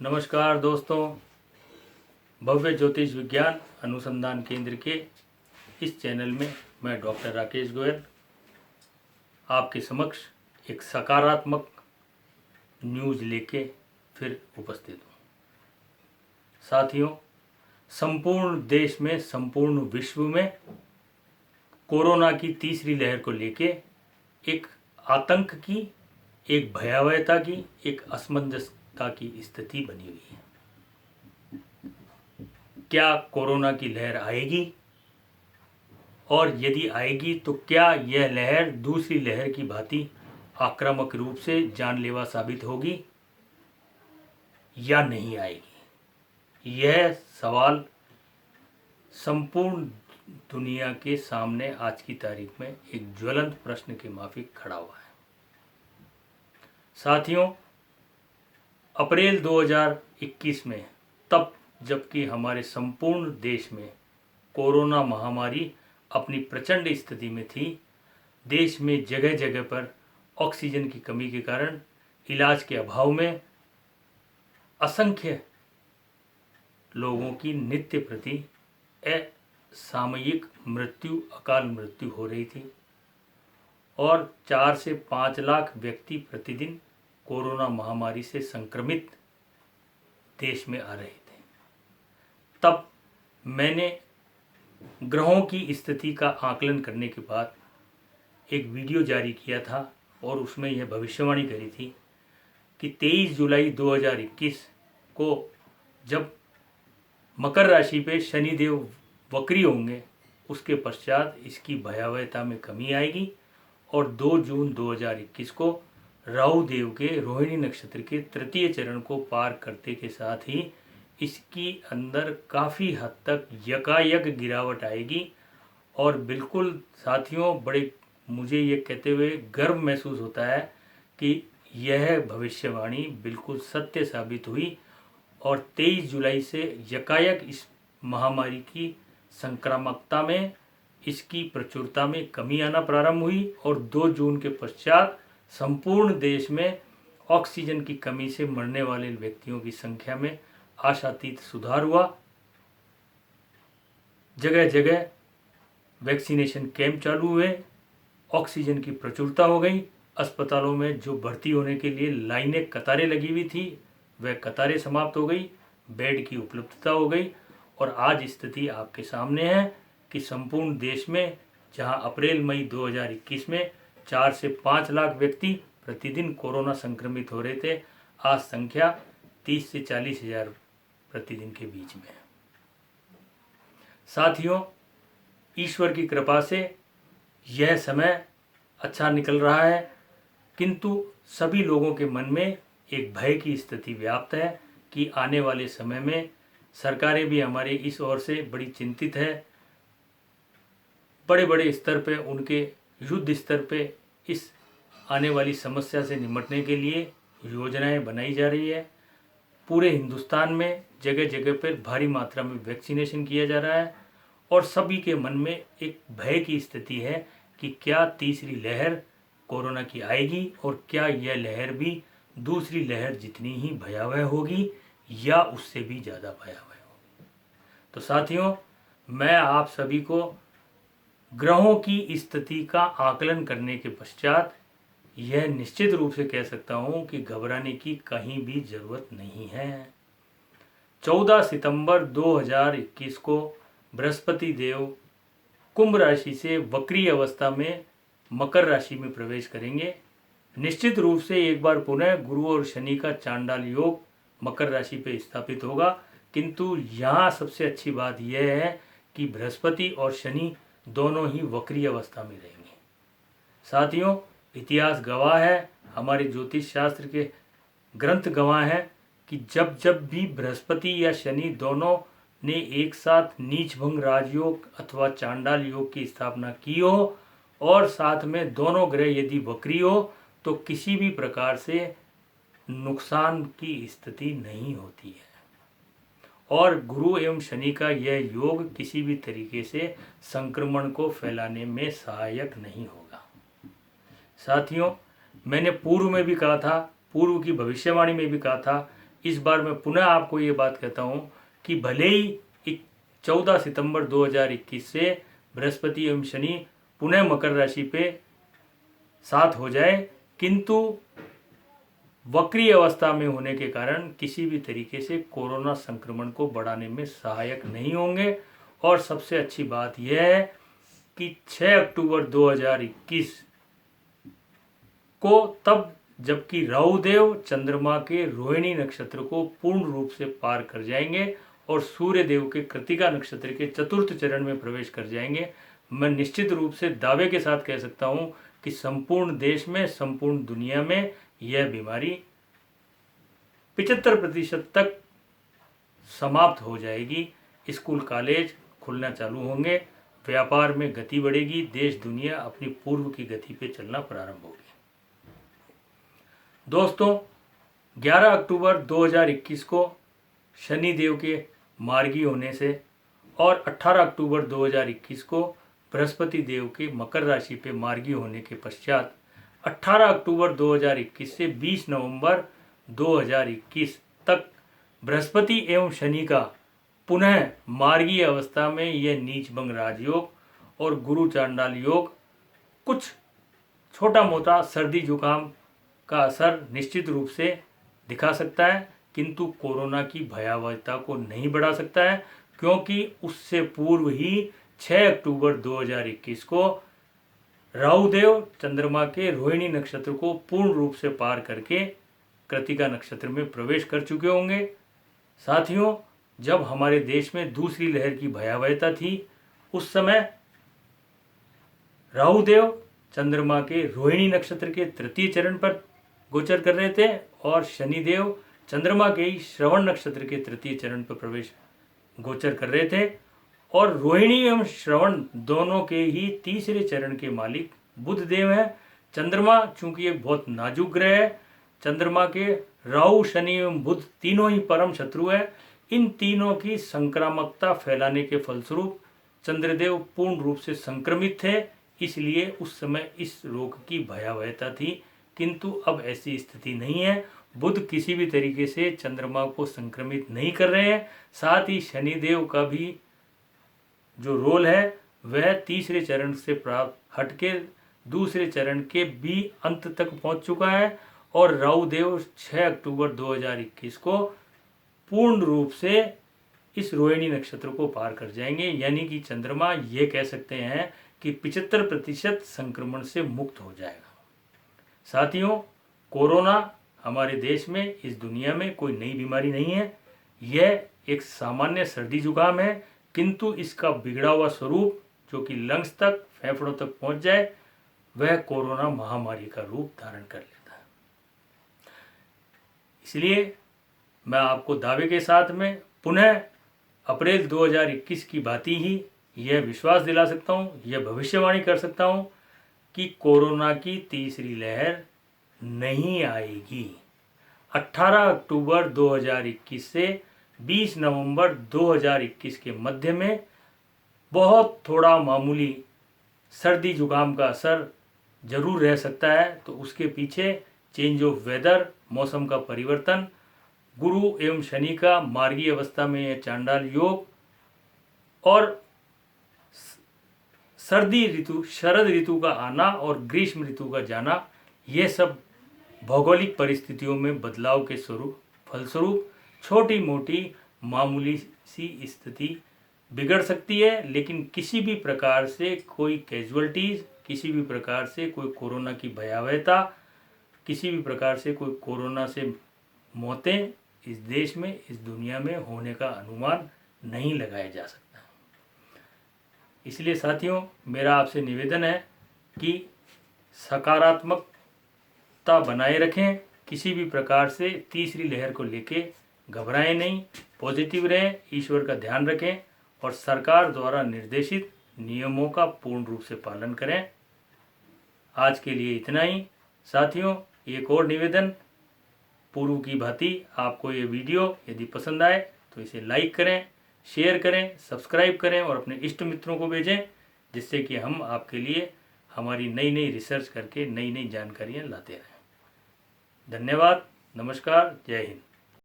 नमस्कार दोस्तों, भव्य ज्योतिष विज्ञान अनुसंधान केंद्र के इस चैनल में मैं डॉक्टर राकेश गोयल आपके समक्ष एक सकारात्मक न्यूज़ लेके फिर उपस्थित हूँ। साथियों, संपूर्ण देश में, संपूर्ण विश्व में कोरोना की तीसरी लहर को लेके एक आतंक की, एक भयावहता की, एक असमंजसता की स्थिति बनी हुई है। क्या कोरोना की लहर आएगी, और यदि आएगी तो क्या यह लहर दूसरी लहर की भांति आक्रामक रूप से जानलेवा साबित होगी या नहीं आएगी? यह सवाल संपूर्ण दुनिया के सामने आज की तारीख में एक ज्वलंत प्रश्न के माफिक खड़ा हुआ है। साथियों, अप्रैल 2021 में, तब जबकि हमारे संपूर्ण देश में कोरोना महामारी अपनी प्रचंड स्थिति में थी, देश में जगह जगह पर ऑक्सीजन की कमी के कारण, इलाज के अभाव में असंख्य लोगों की नित्य प्रति असामयिक मृत्यु, अकाल मृत्यु हो रही थी और 4 से 5 लाख व्यक्ति प्रतिदिन कोरोना महामारी से संक्रमित देश में आ रहे थे। तब मैंने ग्रहों की स्थिति का आकलन करने के बाद एक वीडियो जारी किया था और उसमें यह भविष्यवाणी करी थी कि 23 जुलाई 2021 को जब मकर राशि पे शनिदेव वक्री होंगे, उसके पश्चात इसकी भयावहता में कमी आएगी और 2 जून 2021 को राहु देव के रोहिणी नक्षत्र के तृतीय चरण को पार करते के साथ ही इसकी अंदर काफ़ी हद तक यकायक गिरावट आएगी। और बिल्कुल साथियों, बड़े मुझे ये कहते हुए गर्व महसूस होता है कि यह भविष्यवाणी बिल्कुल सत्य साबित हुई और 23 जुलाई से यकायक इस महामारी की संक्रामकता में, इसकी प्रचुरता में कमी आना प्रारंभ हुई और 2 जून के पश्चात संपूर्ण देश में ऑक्सीजन की कमी से मरने वाले व्यक्तियों की संख्या में आशातीत सुधार हुआ। जगह जगह वैक्सीनेशन कैंप चालू हुए, ऑक्सीजन की प्रचुरता हो गई, अस्पतालों में जो भर्ती होने के लिए लाइनें, कतारें लगी हुई थी, वह कतारें समाप्त हो गई, बेड की उपलब्धता हो गई और आज स्थिति आपके सामने है कि संपूर्ण देश में जहां अप्रैल मई 2021 में 4 से 5 लाख व्यक्ति प्रतिदिन कोरोना संक्रमित हो रहे थे, आज संख्या 30 से 40 हजार प्रतिदिन के बीच में है। साथियों, ईश्वर की कृपा से यह समय अच्छा निकल रहा है, किंतु सभी लोगों के मन में एक भय की स्थिति व्याप्त है कि आने वाले समय में सरकारें भी हमारे इस ओर से बड़ी चिंतित है। बड़े बड़े स्तर पे, उनके युद्ध स्तर पे इस आने वाली समस्या से निपटने के लिए योजनाएं बनाई जा रही है। पूरे हिंदुस्तान में जगह जगह पर भारी मात्रा में वैक्सीनेशन किया जा रहा है और सभी के मन में एक भय की स्थिति है कि क्या तीसरी लहर कोरोना की आएगी और क्या यह लहर भी दूसरी लहर जितनी ही भयावह होगी या उससे भी ज़्यादा भयावह होगी। तो साथियों, मैं आप सभी को ग्रहों की स्थिति का आकलन करने के पश्चात यह निश्चित रूप से कह सकता हूं कि घबराने की कहीं भी जरूरत नहीं है। 14 सितंबर 2021 को बृहस्पति देव कुंभ राशि से वक्री अवस्था में मकर राशि में प्रवेश करेंगे। निश्चित रूप से एक बार पुनः गुरु और शनि का चांडाल योग मकर राशि पे स्थापित होगा, किंतु यहाँ सबसे अच्छी बात यह है कि बृहस्पति और शनि दोनों ही वक्री अवस्था में रहेंगे। साथियों, इतिहास गवाह है, हमारे ज्योतिष शास्त्र के ग्रंथ गवाह हैं कि जब जब भी बृहस्पति या शनि दोनों ने एक साथ नीच भंग राजयोग अथवा चांडाल योग की स्थापना की हो और साथ में दोनों ग्रह यदि वक्री हो तो किसी भी प्रकार से नुकसान की स्थिति नहीं होती है और गुरु एवं शनि का यह योग किसी भी तरीके से संक्रमण को फैलाने में सहायक नहीं होगा। साथियों, मैंने पूर्व में भी कहा था, पूर्व की भविष्यवाणी में भी कहा था इस बार मैं पुनः आपको ये बात कहता हूँ कि भले ही 14 सितंबर 2021 से बृहस्पति एवं शनि पुनः मकर राशि पे साथ हो जाए, किंतु वक्रीय अवस्था में होने के कारण किसी भी तरीके से कोरोना संक्रमण को बढ़ाने में सहायक नहीं होंगे। और सबसे अच्छी बात यह है कि 6 अक्टूबर 2021 को तब जबकि राहुदेव चंद्रमा के रोहिणी नक्षत्र को पूर्ण रूप से पार कर जाएंगे और सूर्य देव के कृतिका नक्षत्र के चतुर्थ चरण में प्रवेश कर जाएंगे, मैं निश्चित रूप से दावे के साथ कह सकता हूं कि संपूर्ण देश में, संपूर्ण दुनिया में यह बीमारी 75% तक समाप्त हो जाएगी। स्कूल कॉलेज खुलना चालू होंगे, व्यापार में गति बढ़ेगी, देश दुनिया अपनी पूर्व की गति पे चलना प्रारंभ होगी। दोस्तों, 11 अक्टूबर 2021 को शनि देव के मार्गी होने से और 18 अक्टूबर 2021 को बृहस्पति देव के मकर राशि पे मार्गी होने के पश्चात 18 अक्टूबर 2021 से 20 नवंबर 2021 तक बृहस्पति एवं शनि का पुनः मार्गीय अवस्था में यह नीचभंग राजयोग और गुरु चांडाल योग कुछ छोटा मोटा सर्दी जुकाम का असर निश्चित रूप से दिखा सकता है, किंतु कोरोना की भयावहता को नहीं बढ़ा सकता है, क्योंकि उससे पूर्व ही 6 अक्टूबर 2021 को राहुदेव चंद्रमा के रोहिणी नक्षत्र को पूर्ण रूप से पार करके कृतिका नक्षत्र में प्रवेश कर चुके होंगे। साथियों, जब हमारे देश में दूसरी लहर की भयावहता थी, उस समय राहुदेव चंद्रमा के रोहिणी नक्षत्र के तृतीय चरण पर गोचर कर रहे थे और शनिदेव चंद्रमा के ही श्रवण नक्षत्र के तृतीय चरण पर प्रवेश गोचर कर रहे थे और रोहिणी एवं श्रवण दोनों के ही तीसरे चरण के मालिक बुध देव हैं। चंद्रमा चूंकि एक बहुत नाजुक ग्रह है, चंद्रमा के राहु शनि एवं बुध तीनों ही परम शत्रु है। इन तीनों की संक्रामकता फैलाने के फलस्वरूप चंद्रदेव पूर्ण रूप से संक्रमित थे, इसलिए उस समय इस रोग की भयावहता थी, किंतु अब ऐसी स्थिति नहीं है। बुध किसी भी तरीके से चंद्रमा को संक्रमित नहीं कर रहे हैं। साथ ही शनिदेव का भी जो रोल है वह तीसरे चरण से प्राप्त हटके दूसरे चरण के भी अंत तक पहुंच चुका है और राहुदेव 6 अक्टूबर 2021 को पूर्ण रूप से इस रोहिणी नक्षत्र को पार कर जाएंगे, यानी कि चंद्रमा ये कह सकते हैं कि 75% संक्रमण से मुक्त हो जाएगा। साथियों, कोरोना हमारे देश में, इस दुनिया में कोई नई बीमारी नहीं है। यह एक सामान्य सर्दी जुकाम है, किंतु इसका बिगड़ा हुआ स्वरूप जो कि लंग्स तक, फेफड़ों तक पहुंच जाए, वह कोरोना महामारी का रूप धारण कर लेता है। इसलिए मैं आपको दावे के साथ में पुनः अप्रैल 2021 की भांति ही यह विश्वास दिला सकता हूँ, यह भविष्यवाणी कर सकता हूँ कि कोरोना की तीसरी लहर नहीं आएगी। 18 अक्टूबर 2021 से 20 नवंबर 2021 के मध्य में बहुत थोड़ा मामूली सर्दी जुकाम का असर जरूर रह सकता है, तो उसके पीछे चेंज ऑफ वेदर, मौसम का परिवर्तन, गुरु एवं शनि का मार्गी अवस्था में यह चांडाल योग और सर्दी ऋतु, शरद ऋतु का आना और ग्रीष्म ऋतु का जाना, ये सब भौगोलिक परिस्थितियों में बदलाव के फलस्वरूप छोटी मोटी मामूली सी स्थिति बिगड़ सकती है, लेकिन किसी भी प्रकार से कोई कैजुअल्टीज, किसी भी प्रकार से कोई कोरोना की भयावहता, किसी भी प्रकार से कोई कोरोना से मौतें इस देश में, इस दुनिया में होने का अनुमान नहीं लगाया जा सकता। इसलिए साथियों, मेरा आपसे निवेदन है कि सकारात्मकता बनाए रखें, किसी भी प्रकार से तीसरी लहर को लेके घबराएं नहीं, पॉजिटिव रहें, ईश्वर का ध्यान रखें और सरकार द्वारा निर्देशित नियमों का पूर्ण रूप से पालन करें। आज के लिए इतना ही। साथियों, एक और निवेदन, पूर्व की भांति आपको ये वीडियो यदि पसंद आए तो इसे लाइक करें, शेयर करें, सब्सक्राइब करें और अपने इष्ट मित्रों को भेजें, जिससे कि हम आपके लिए हमारी नई नई रिसर्च करके नई नई जानकारियाँ लाते रहें। धन्यवाद, नमस्कार, जय हिंद।